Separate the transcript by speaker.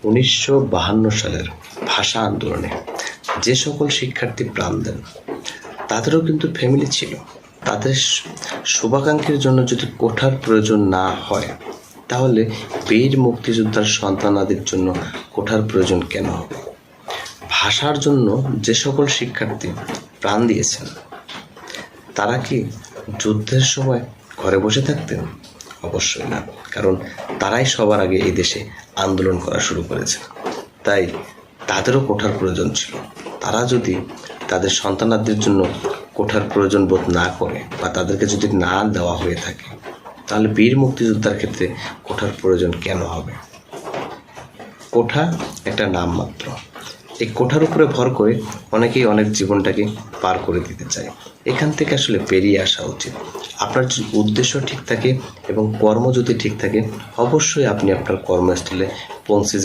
Speaker 1: 1952 সালের ভাষা আন্দোলনে যে সকল শিক্ষার্থী প্রাণ দেন তাদেরও কিন্তু ফ্যামিলি ছিল। তাদের শুভাকাঙ্ক্ষীর জন্য যদি কোঠার প্রয়োজন না হয়, তাহলে বীর মুক্তিযোদ্ধার সন্তানাদির জন্য কোঠার প্রয়োজন কেন হবে? ভাষার জন্য যে সকল শিক্ষার্থী প্রাণ দিয়েছেন তারা কি যুদ্ধের সময় ঘরে বসে থাকতেন? অবশ্যই না, কারণ তারাই সবার আগে এই দেশে আন্দোলন করা শুরু করেছে। তাই তাদেরও কোঠার প্রয়োজন ছিল। তারা যদি তাদের সন্তানাদের জন্য কোঠার প্রয়োজন বোধ না করে বা তাদেরকে যদি না দেওয়া হয়ে থাকে, তাহলে বীর মুক্তিযোদ্ধার ক্ষেত্রে কোঠার প্রয়োজন কেন হবে? কোঠা একটা নাম মাত্র। এই কোঠার উপরে ভর করে অনেকেই অনেক জীবনটাকে পার করে দিতে চায়। এখান থেকে আসলে বেরিয়ে আসা উচিত। আপনার যদি উদ্দেশ্য ঠিক থাকে এবং কর্ম যদি ঠিক থাকে, অবশ্যই আপনি আপনার কর্মস্থলে পৌঁছে